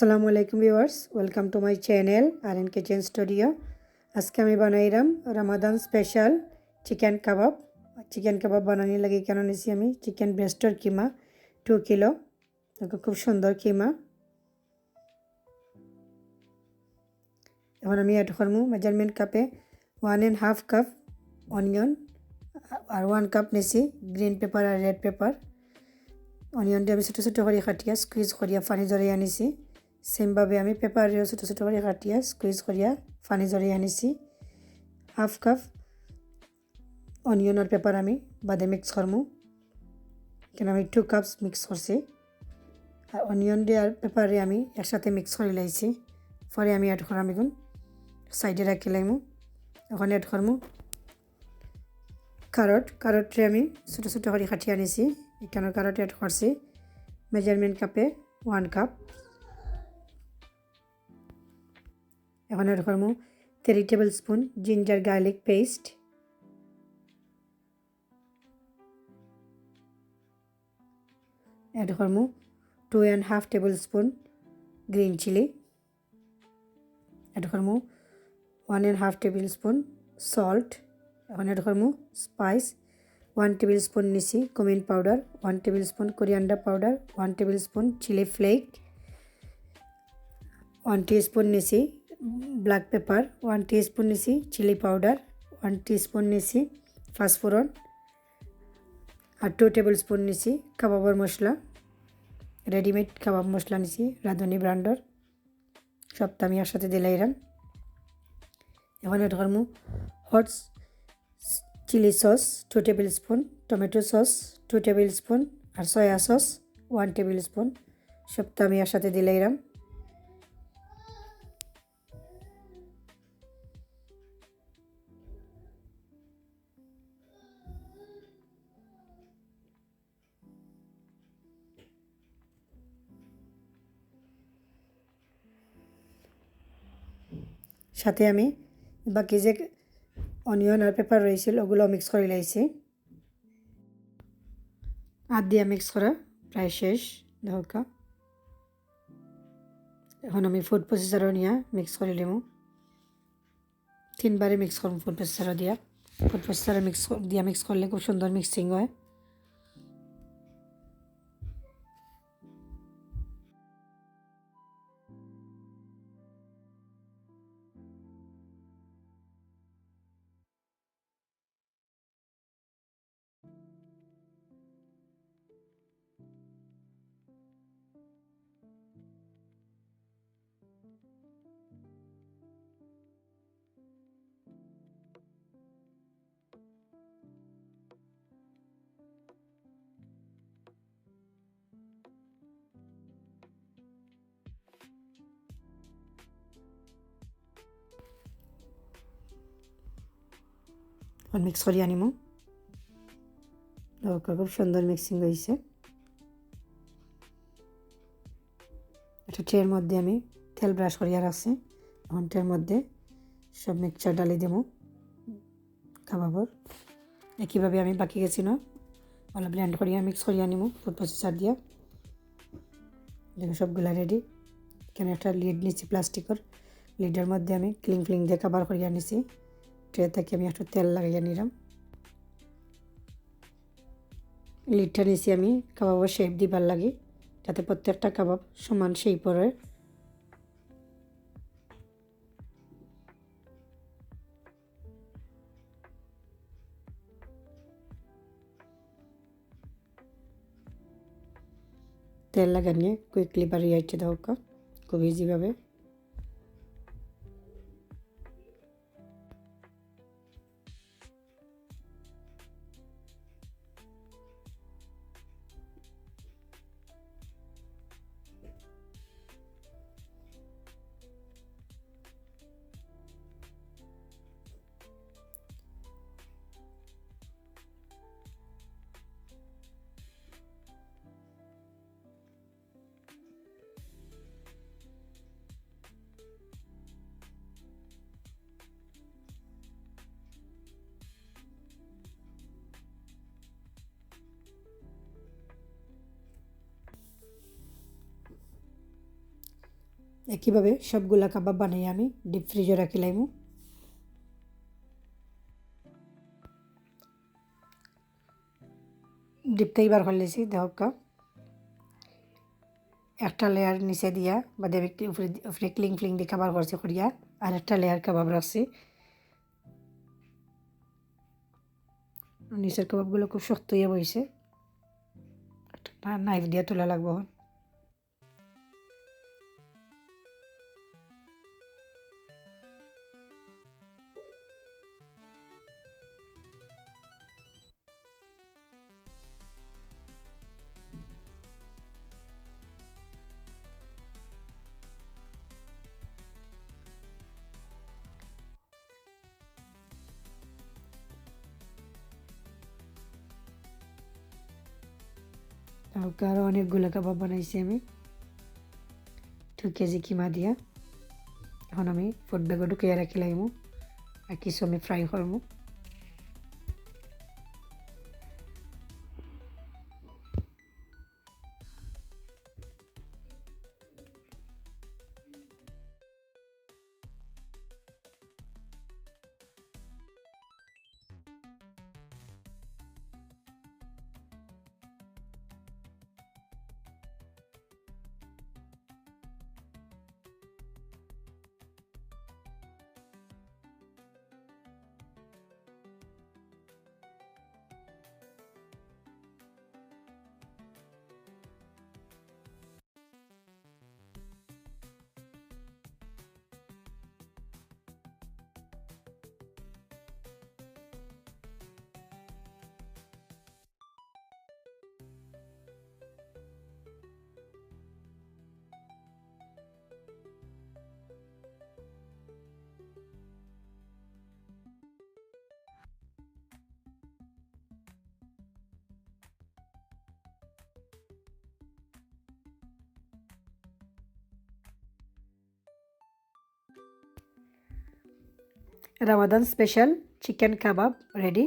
আসসালামু আলাইকুম viewers, welcome to my channel R kitchen studio. আজকে আমি বানাইলাম রমাদান স্পেশাল চিকেন কাবাব। চিকেন কাবাব বানানোর লাগে কেন নিছি আমি চিকেন ব্রেস্টের কিমা 2 কিলো। খুব সুন্দর কিমা। এখন আমি অ্যাড করবো মেজারমেন্ট কাপে 1.5 কাপ অনিয়ন আর 1 কাপ নিছি গ্রিন পেপার আর রেড পেপার। অনিয়নটা আমি ছোটো ছোটো করে কাটিয়া স্কুইজ করিয়া পানি জড়িয়ে আনিছি। সেমভাবে আমি পেপারেও ছোটো ছোটো করে কাটিয়া স্কুইজ করিয়া পানি জড়িয়ে আনিছি। 1/2 কাপ অনিয়ন আর পেপার আমি বাদে মিক্স করবো। এখানে আমি 2 কাপস মিক্স করছি। আর অনিয়ন দিয়ে আর পেপারে আমি একসাথে মিক্স করে লাইছি। পরে আমি অ্যাড করলাম এখন সাইডে রাখি লাইমু। এখন অ্যাড করবো কারোটে আমি ছোটো ছোটো করে কাটিয়ে আনিছি। এখানে কারোট অ্যাড করছি মেজারমেন্ট কাপে 1 কাপ। এখন অ্যাড করবো 3 tablespoon ginger garlic paste. Add করবো 2.5 tablespoon green chilli. Add করবো 1.5 টেবিল স্পুন সল্ট। এখন অ্যাড করবো স্পাইস 1 টেবিল স্পুন নিছি cumin powder, 1 tablespoon coriander powder, 1 tablespoon chilli flake, 1 teaspoon নিছি black pepper, 1 teaspoon নিছি chilli powder, 1 teaspoon নিছি ফাস্টফোড়ন আর 2 tablespoon নিছি কাবাবের মশলা। রেডিমেড কাবাব মশলা নিছি রাঁধুনি ব্র্যান্ডের। সবটা আমি একসাথে দিলাইলাম। এখন অ্যাড করবো hot chilli sauce 2 tablespoon, tomato sauce 2 tablespoon আর সয়া সস 1 টেবিল স্পুন। সবটা আমি একসাথে দিলাইলাম। সাথে আমি বাকি যে অনিয়ন আর পেপার রয়েছিল ওগুলো মিক্স করে লাইছি। আর দিয়ে মিক্স করা প্রায় শেষ দেখা। এখন আমি ফুড প্রসেসরও নিয়ে মিক্স করে নেব। 3 বারে মিক্স করব ফুড প্রসেসরও দিয়া। ফুড প্রসেসরে মিক্স করলে খুব সুন্দর মিক্সিং হয়। মিক্স করিয়ে আনিমু। খুব সুন্দর মিক্সিং হয়েছে। একটা ট্রের মধ্যে আমি তেল ব্রাশ করিয়া রাখছি। এখন ট্রের মধ্যে সব মিক্সচার ডালি দেবো কাবাবর। একইভাবে আমি বাকি গেছি না ওলা ব্লেন্ড করিয়া মিক্স করিয়া নিমু ফুড প্রসেসর দিয়া। দেখো সবগুলা রেডি। এখানে একটা লিড নিচ্ছি প্লাস্টিকের। লিডের মধ্যে আমি ক্লিং দিয়ে কাবার করিয়া নিছি। ট্রে থেকে আমি একটু তেল লাগাইয়া নিলাম। লিডটা নিছি আমি কাবাবের শেপ দিবার লাগে যাতে প্রত্যেকটা কাবাব সমান শেপ পড়ে। তেল লাগানিয়ে কুইকলি বাড়িয়ে আইতে দাও খুব ইজিভাবে। একইভাবে সবগুলা কাবাব বানিয়ে আমি ডিপ ফ্রিজে রাখি লাইমু। ডিপ থেকে বার করে লেছি দেহকা একটা লেয়ার নিচে দিয়া বা দেবে উপরে ক্লিং ফ্লিং দিয়ে কাবার করছি করিয়া আর একটা লেয়ার কাবাব রাখছি। নিচের কাবাবগুলো খুব শক্ত হয়ে বইছে, নাইফ দিয়ে তোলা লাগবো। হালকা আরও অনেকগুলো কাবাব বানাইছি আমি 2 কেজি কিমা দিয়া। এখন আমি ফুড ব্যাগে ঢুকিয়ে রাখি লাইমু আর কিছু আমি ফ্রাই করবো। রামাদান স্পেশাল চিকেন কাবাব রেডি।